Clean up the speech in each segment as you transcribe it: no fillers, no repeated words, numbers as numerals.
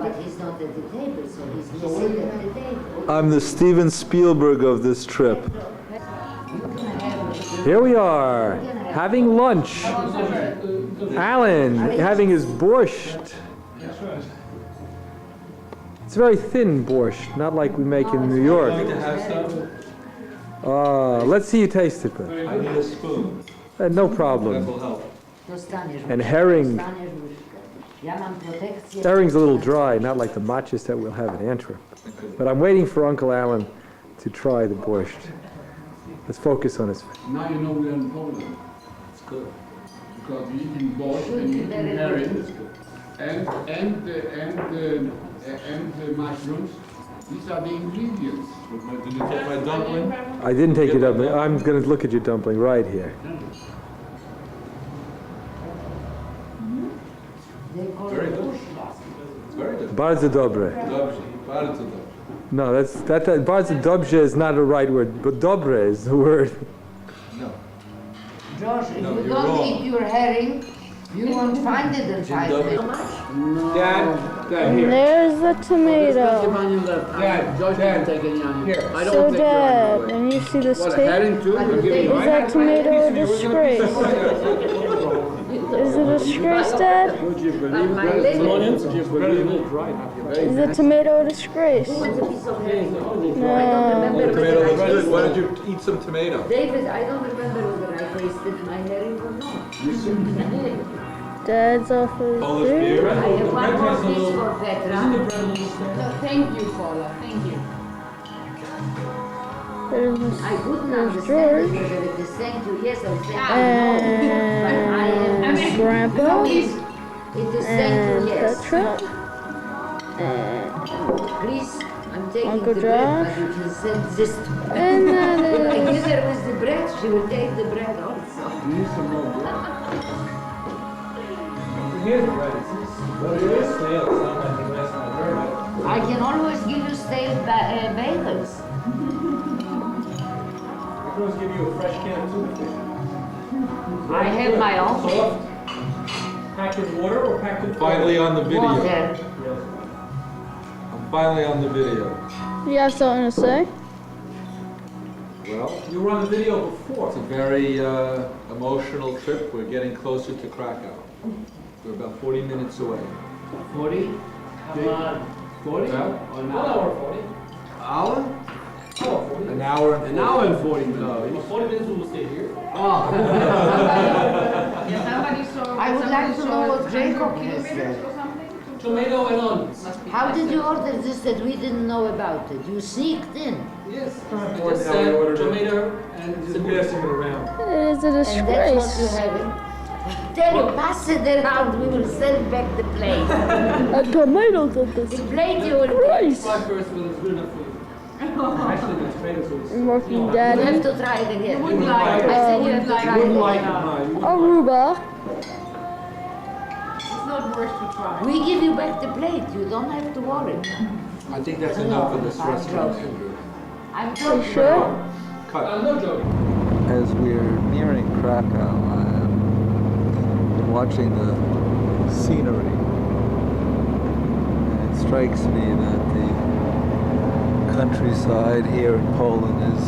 but he's not at the table, so he's missing at the table. I'm the Steven Spielberg of this trip. Here we are, having lunch. Alan having his borscht. It's very thin borscht, not like we make in New York. Let's see you taste it. I need a spoon. No problem. That will help. And herring. Herring's a little dry, not like the matjes that we'll have in Antwerp. But I'm waiting for Uncle Alan to try the borscht. Let's focus on his face. Now you know we're in Poland. It's good. Because we eat borscht and we eat herring and the mushrooms. These are the ingredients. Did you get my dumpling? I didn't take your dumpling. I'm going to look at your dumpling right here. Very good. It's very good. Bardzo dobre. Dobrze. Bardzo dobrze. No, that bardzo dobrze is not the right word, but dobre is the word. No. Josh, if No, you you're don't wrong. eat your herring, you won't find it in 5 minutes. Dad, here. There's the Give tomato. on your left. Dad, Josh Dad, can take any on you. here. I don't So take your Dad, on and you see this What, a tape? herring too? We'll give you Is that tomato a disgrace? Is it a disgrace, Dad? Would you believe my it? leg- Would you believe it? Is the tomato a disgrace? What's a piece of herring? No. Tomato looks good. Why don't you eat some tomato? David, I don't remember whether I tasted my herring or not. Dad's off his Polish beer. beer? I have one more piece for Petra. No, thank you, Paula. Thank you. There's Miss I couldn't George. understand it, whether it is thank you, yes, or thank you, and Grandpa, no. It is thank and you, yes. Petra, and Please, I'm taking Uncle the bread, Josh. but you can send this to her. and that If I give is her with the bread, she will take the bread also. Need some more bread. Here's the bread. It's stale. It's not like the rest of my bread. I can always give you stale bagels. I can always give you a fresh can of tuna fish. I have my own Soft. Packed in water or packed in Finally on the video. water. Yes. I'm finally on the video. you have something to say? Well, You were on the video before. it's a very emotional trip. We're getting closer to Krakow. We're about 40 minutes away. 40? Come on. 40? Yeah. Or an hour? 40. Hour? Oh, 40. An hour and An hour and 40 minutes. Well, 40 minutes we will stay here. Oh. Somebody saw. I would like to know what Jacob has kilometers said. or something? Tomato and onions. How did you order this that we didn't know about it? You sneaked in. Yes. Just Just said tomato and Just passing it around. It is a And that's what you disgrace. have. Tell you, pass it around, we will send back the plate. A tomato did The this. plate you will Christ. Try first whether it's good enough for you. Actually, the tomato sauce. Working You have daddy. to try it again. would like I said you have to try it Wouldn't like it, again. no. You wouldn't Aruba. It's not worth to try. We give you back the plate, you don't have to worry. I think that's enough for this I'm restaurant, joking. Andrew. I'm You joking. sure? Cut. No joke. As we're nearing Krakow, I'm watching the scenery. And it strikes me that the countryside here in Poland is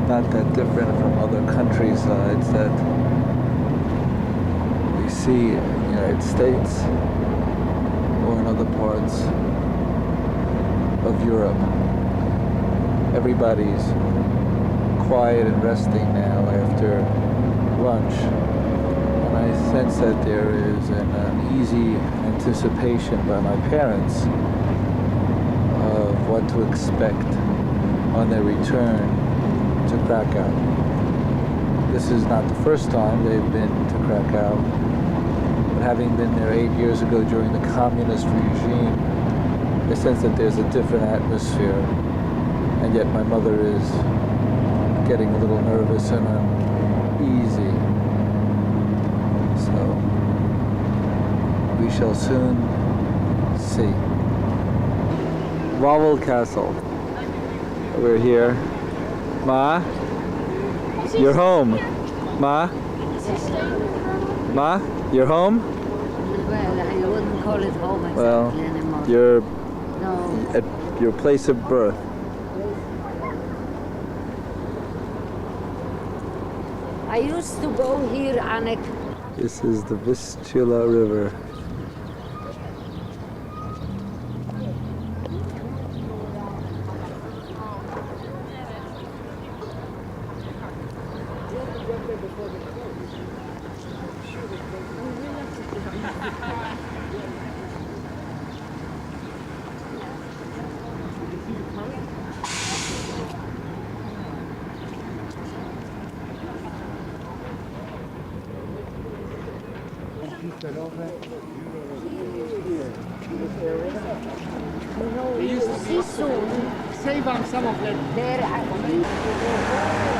not that different from other countrysides that we see in the United States or in other parts of Europe. Everybody's quiet and resting now after lunch, and I sense that there is an uneasy anticipation by my parents of what to expect on their return to Krakow. This is not the first time they've been to Krakow, but having been there 8 years ago during the communist regime, I sense that there's a different atmosphere, and yet my mother is getting a little nervous and uneasy. So we shall soon see. Wawel Castle. We're here. Ma? You're home. Ma? Ma? You're home? Well, I wouldn't call it home Well, exactly anymore. you're at your place of birth. I used to go here on a This is the Vistula River. They used to see soon. save on some of that. There I remember.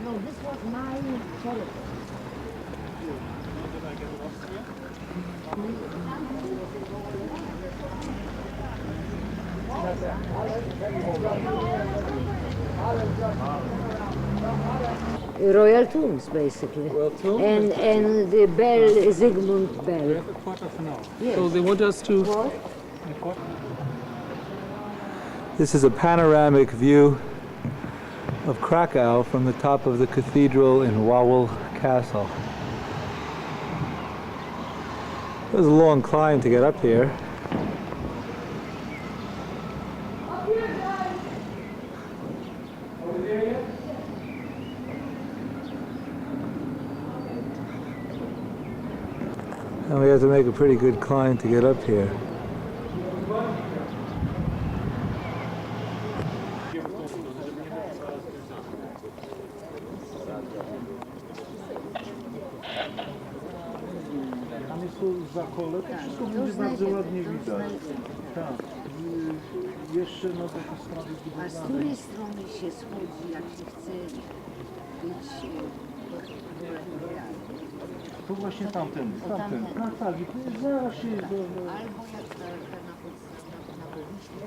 No, this was my telephone. Royal Tombs, basically. Well, too. And the bell, Zygmunt Bell. So they want us to. What? This is a panoramic view of Krakow from the top of the cathedral in Wawel Castle. It was a long climb to get up here. And we have to make a pretty good climb to get up here. Zakole, to wszystko będzie bardzo ładnie widać. Tak. Jeszcze na takiej sprawie A z której strony się schodzi, jak się chce być to właśnie tamten. Tak, tak. I tu jest zaraz się jest do... albo jak na Powiśle?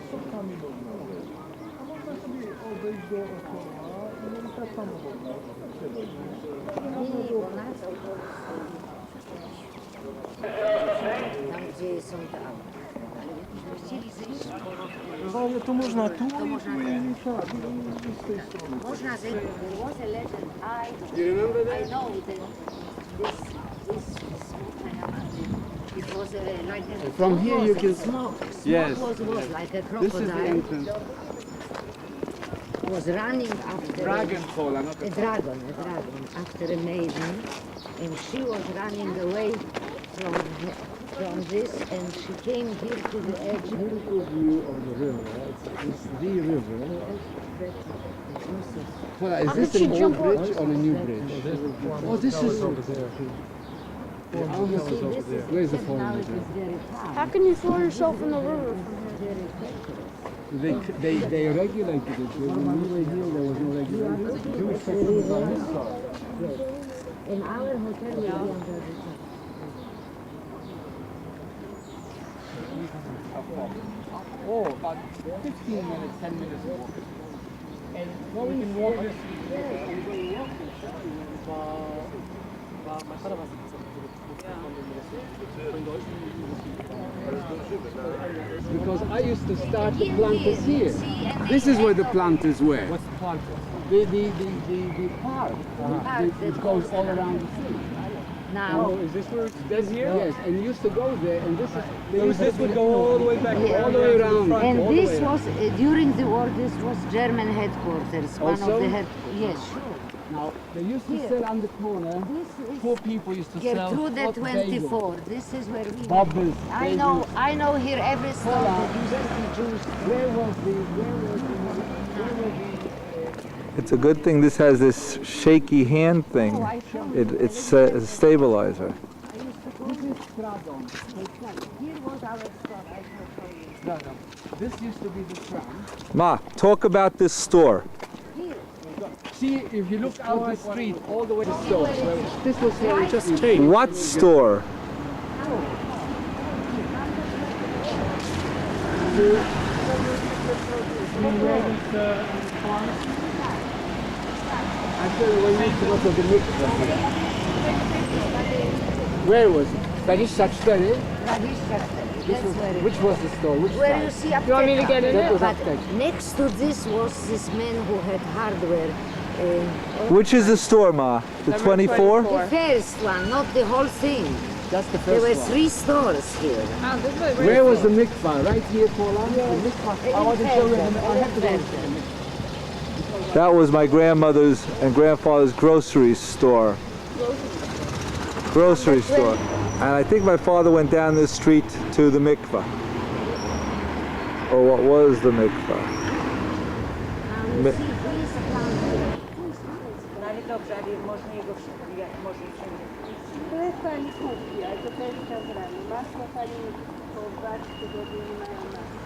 Z sokami można wejść. A można sobie odejść dookoła i tak samo można. Nie, bo nas tam, gdzie są te auta. Ale jakbyśmy chcieli zejść No ale to można tu to można i tak, i z tej strony. można zejść. There was a legend. I know that this it was like a From here you can- smoke. Yes. Smoke was like a This is the crocodile. entrance. Was running after Dragon Cola, not a dragon after a maiden, and she was running away from this, and she came here to the edge. beautiful view of the river. It's the river. Cola, is this an old bridge or a new bridge? Oh, this is... Where's the phone? Now it is very far. How can you throw yourself in the river? They regulated it. When we were here, there was no regulation. Jewish settlement on this side. Yes. In our hotel, we are on the other side. Oh, about 15 minutes, 10 minutes walk. And well, we can walk this. Because I used to start the planters here. This is where the planters were. What's the planters? The park. It goes all around the city. Now, Is this where it's here? Yes, and you used to go there, and this is... So this would go all the way back all the way around. and all the this way around. was during the war. This was German headquarters. One Also? of the head. Yes, sure. Now, they used to Here. sell on the corner. This is Poor people used to sell Gertrude hot bagels. 24. This is where we. Bubbles. I know here every store Hola. that used to be Jewish. Where was the It's a good thing this has this shaky hand thing. It's a stabilizer. I used to go. Here was our store. I will show you. No. This used to be the tram. Ma, talk about this store. See, if you look out the street all the way to the store, this was here, it just changed. What store? Where was it? Barish Saçları. Which was the store? Which Where side? you see apteka. You want me to get in That it? was But apteka. next to this was this man who had hardware. Which is the store, Ma? The 24? The first one, not the whole thing. That's the There first were one. 3 stores here. Oh, this way. Where was the mikvah? Right here, Paula? The mikvah. I want to show you. I have to go to the mikvah. That was my grandmother's and grandfather's grocery store. Grocery store. And I think my father went down this street to the mikvah. Or what was the mikvah? Mi- To jest pani kupi, ale to też czas rano. Masło pani po 2 tygodnie nie mają masła.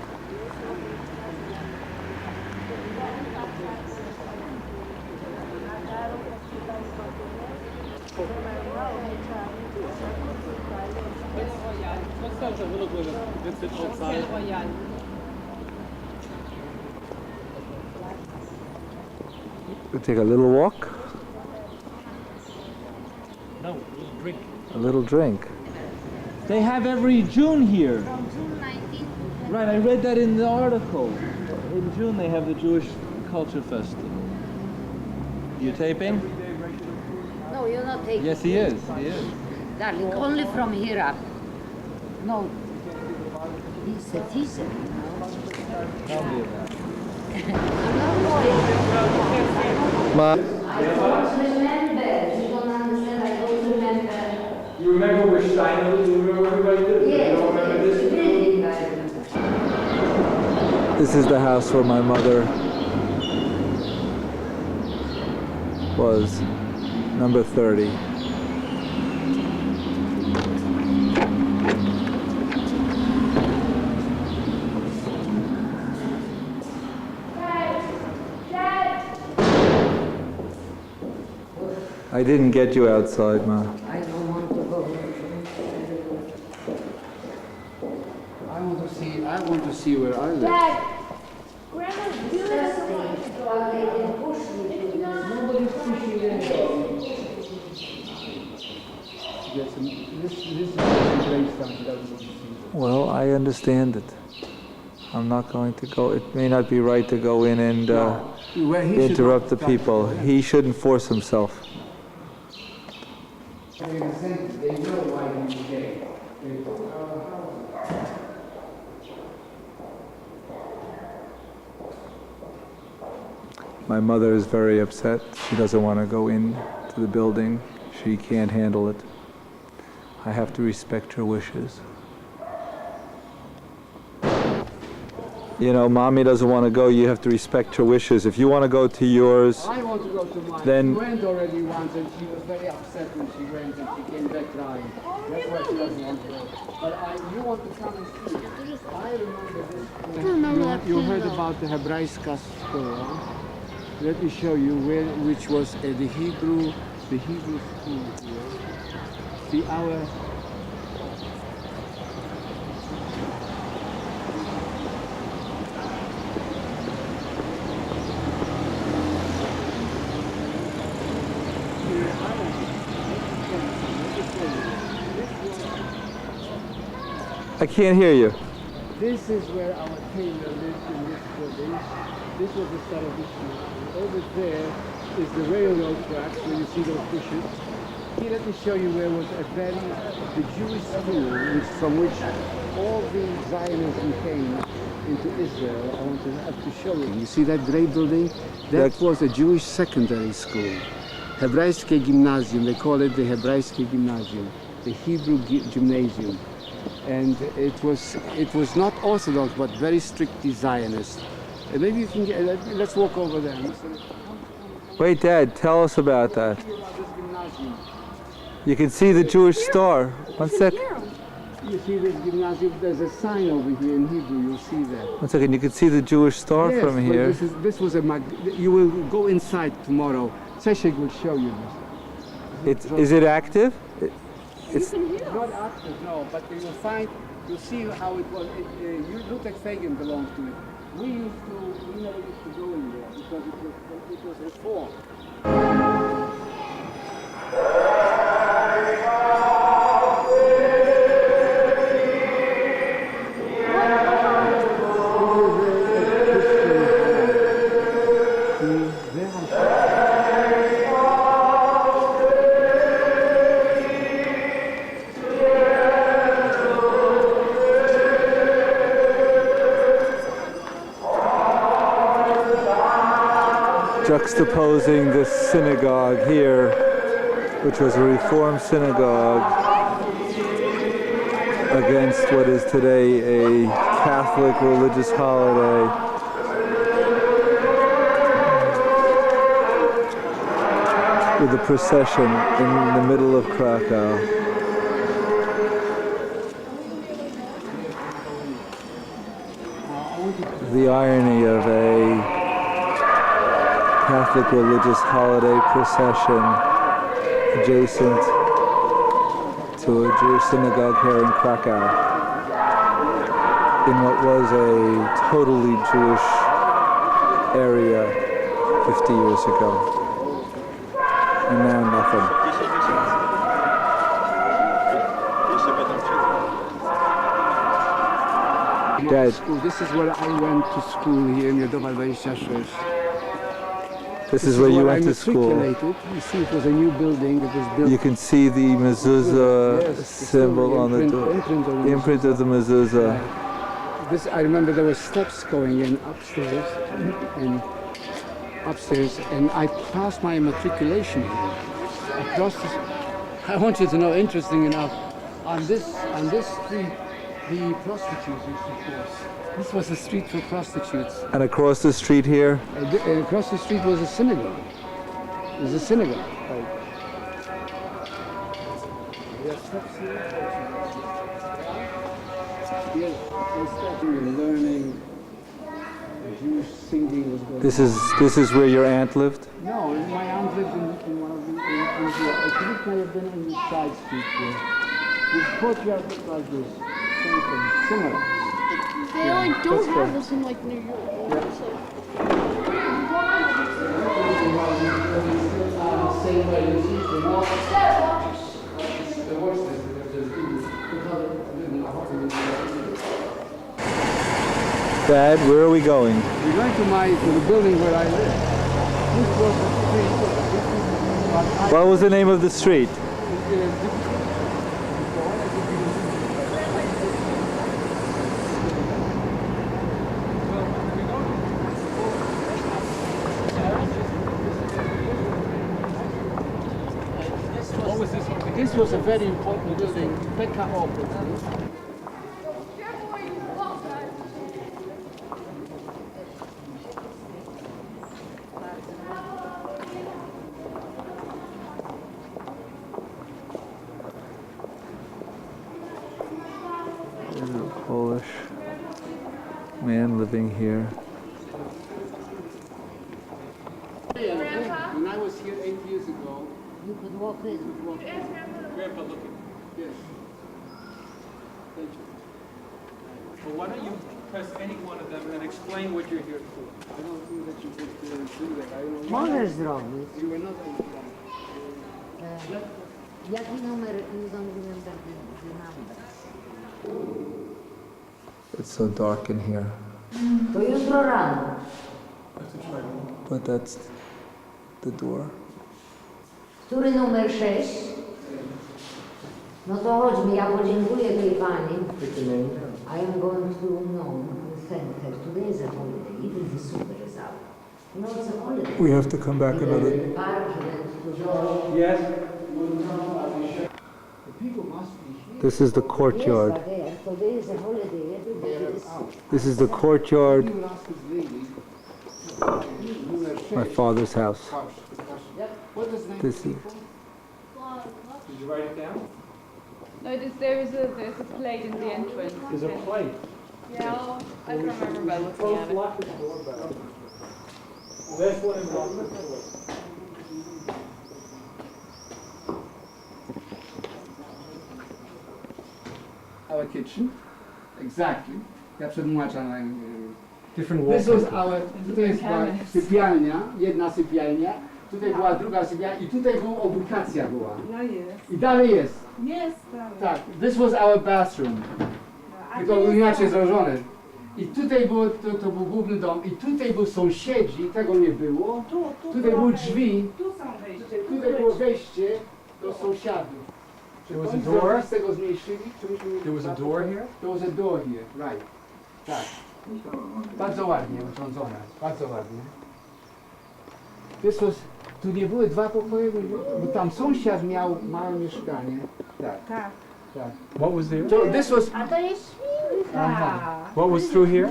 We take a little walk? No, drink. A little drink. They have every June here. From June 19th. Right, I read that in the article. In June they have the Jewish Culture Festival. You taping? No, you're not taking. Yes, he is. He is. Darling, only from here up. No. It's a teaser. Tell me about it. Ma, I don't remember. You don't understand. I don't remember. You remember where Steiner was? You remember everybody did? You Yes, don't remember the this? building I remember. this is the house where my mother was, number 30. I didn't get you outside, Ma. I don't want to go. I want to see where I live. Dad, Grandma's beautiful. Well, they can push me to this. Nobody's pushing anything. Yes, and this is the gravestone that I want to see. Well, I understand it. I'm not going to go. It may not be right to go in and Where he should interrupt the not people. He shouldn't force himself. In a sense, they know why he's gay. My mother is very upset. She doesn't want to go in to the building. She can't handle it. I have to respect her wishes. You know, Mommy doesn't want to go. You have to respect her wishes. If you want to go to yours, I want to go to mine. Then- She went already once and she was very upset when she went and she came back crying. That's why she doesn't want to go. But you want to come and see. I remember this. You heard about the Hebraiska store. Let me show you which was the Hebrew school here. See our. I can't hear you. This is where our tailor lived in this building. This was the start of this school. Over there is the railroad tracks where you see those bushes. Here, let me show you where was the Jewish school from which all the Zionism came into Israel. I want to have to show you. You see that gray building? That was a Jewish secondary school. Hebraiskie Gymnasium, they call it the Hebraiskie Gymnasium, the Hebrew Gymnasium. And it was not Orthodox, but very strictly Zionist. Maybe you can let's walk over there. Wait, Dad, tell us about that. You can see the Jewish store. One sec. You see this gymnasium, there's a sign over here in Hebrew, you'll see One second, you can see the Jewish store Yes, from but here. This was a you will go inside tomorrow. Ceshik will show you Is it active? It's not active, no, but you'll see how it was. Ludwig Fagin belonged to it. We never used to go in there because it was reformed. juxtaposing this synagogue here, which was a Reformed synagogue, against what is today a Catholic religious holiday. With a procession in the middle of Krakow. The irony of a Catholic religious holiday procession adjacent to a Jewish synagogue here in Krakow, in what was a totally Jewish area 50 years ago. And now nothing. Dad. This is where I went to school here in Yodowa 26. This is where you went to school. You see, it was a new building that was built. You can see the mezuzah symbol on the door. Imprint of the mezuzah. This, I remember there were steps going in upstairs, and I passed my matriculation across this. I want you to know, interesting enough, on this street, the prostitutes used to cross. This was a street for prostitutes. And across the street here? Across the street was a synagogue. It was a synagogue. Right. We have steps here. Yes, we're studying and learning. Jewish singing was going on. This is where your aunt lived? No, my aunt lived in one of the. I think it may have been in the side street here. The courtyard looked like this. Same thing, similar. They like don't have this in like New York. Yeah. Same way you see the watches. The watches Dad, where are we going? We're going to the building where I live. This was the street. What was the name of the street? This was a very important building. Pekka opened. There's a Polish man living here. When I was here 8 years ago, you could walk in. Grandpa looking. Yes. Thank you. Well, why don't you press any one of them and explain what you're here for? I don't think that you could do that. I don't know. Możesz zrobić. You were not on the plan. Jaki numer? You don't remember the number. It's so dark in here. To jutro rano. But that's the door. Który numer 6? No to chodźmy, ja podziękuję tej pani. I am going to thank her. Today is a holiday. It is super out. You know, it's a holiday. We have to come back another. Yes. The people must be here. This is the courtyard. Yes, there. Today is a holiday. Everybody is out. This is the courtyard. You will ask this lady. My father's house. What does that This is. Did you write it down? No, there's a plate in the entrance. There's a plate. Yeah, I can remember by looking at it. Lock the door back. That's one in lock the door. Our kitchen. Exactly. Ja przetłumaczam. Different This walls. was our, tutaj jest była sypialnia, jedna sypialnia, tutaj była druga sypialnia i tutaj była obukacja była. No jest. I dalej jest. Jest dalej. Tak, this was our bathroom. A Tylko to był jest inaczej tam. złożony. I tutaj było, to był główny dom i tutaj był sąsiedzi, tego nie było. Tutaj były było drzwi, Tu są wejście. tutaj było wejście do sąsiadów. Czy There was a oni door? zrobili z tego zmniejszyli? Czy myśmy mieli There was a dwa door pokoje? here? There was a door here, right. Tak. Bardzo ładnie urządzone, bardzo ładnie. This was, tu nie były dwa pokoje, bo tam sąsiad miał małe mieszkanie. Tak, Tak. tak. What was there? So this was, A to jest świnka. aha. What was through here?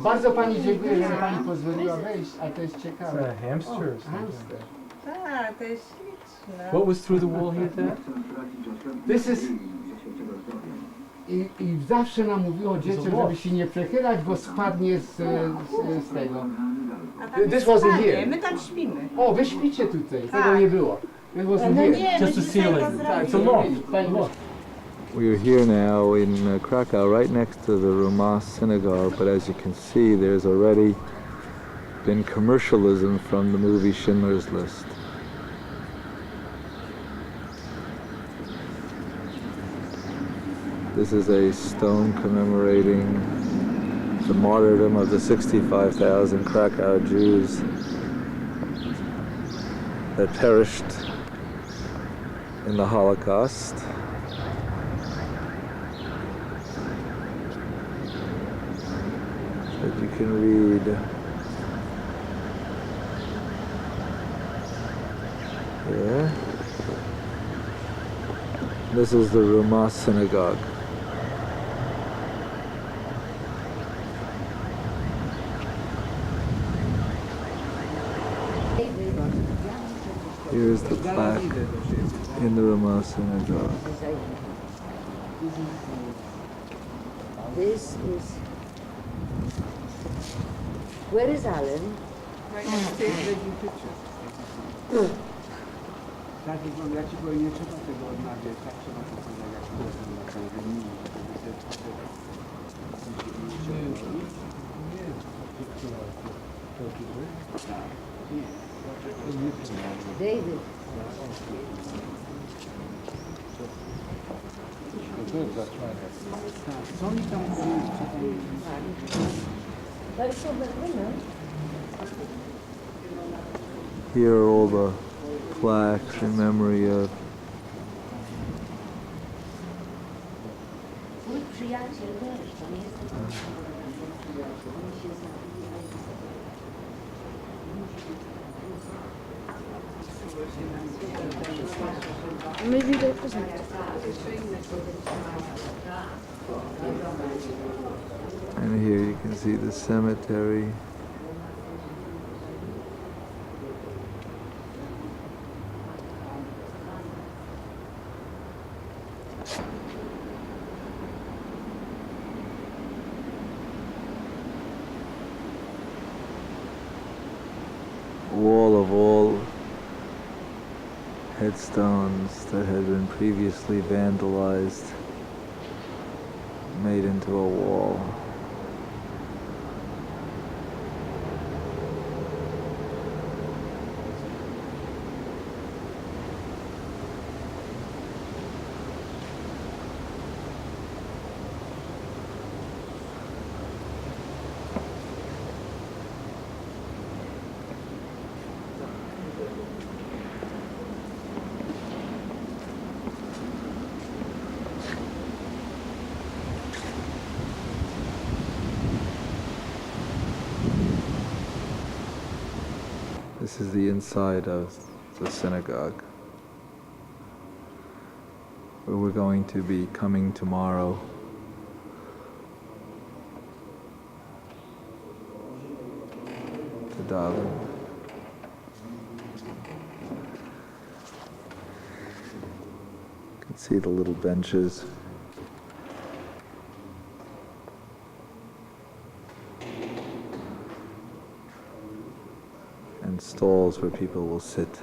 Bardzo pani dziękuję, że pani pozwoliła wejść, a to jest ciekawe. It's a hamster or O, something. hamster. Tak, to jest śliczne. What was through the wall here, Dad? This is... I zawsze nam mówiło dzieciom, żeby się nie przechylać, bo spadnie z tego. A tam This jest wasn't spalnie, here. my tam śpimy. O, wy śpicie tutaj, tego Tak. nie było. It wasn't No here. nie, Just my a dzisiaj ceiling. to Tak, It's a loft. fajnie. Loft. We are here now in Krakow, right next to the Rumas synagogue, but as you can see, there's already been commercialism from the movie Schindler's List. This is a stone commemorating the martyrdom of the 65,000 Krakow Jews that perished in the Holocaust. That you can read here. This is the Rumas synagogue. Here's the plaque in the Rumas synagogue. This is... Where is Alan? Tak wygląda, ja ci powiem, nie trzeba tego odnawiać, tak trzeba pokazać, jak to wygląda tam w linii, David. Tak, co oni tam mówili, co tam... Here are all the plaques in memory of Mój przyjaciel też, to nie jest... Maybe that doesn't. and here you can see the cemetery. Wall of all headstones that had been previously vandalized, made into a wall. This is the inside of the synagogue, where we're going to be coming tomorrow. To daven. You can see the little benches. and stalls where people will sit.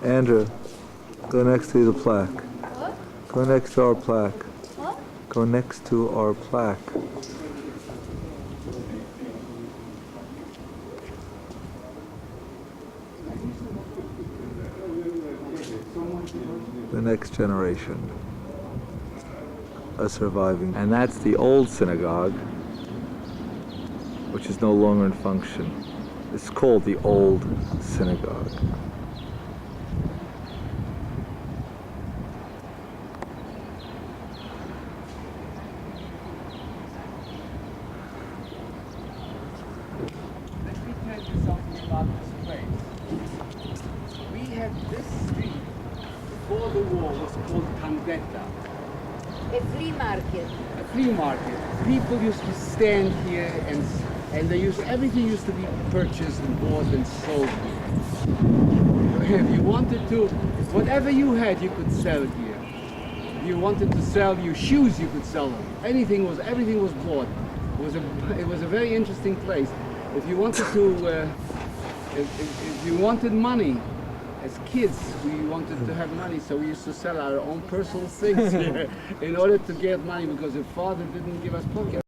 Andrew, go next to the plaque. What? Go next to our plaque. What? Go next to our plaque. The next generation are surviving. And that's the old synagogue, which is no longer in function. It's called the old synagogue. Let me tell you something about this place. We had this street before the war was called Tandetta, A flea market. a flea market. People used to stand here and they used everything used to be purchased and bought and sold here. If you wanted to, whatever you had, you could sell here. If you wanted to sell your shoes, you could sell them. Everything was bought. It was a very interesting place. If you wanted to, if you wanted money, as kids, we wanted to have money, so we used to sell our own personal things here in order to get money because the father didn't give us pocket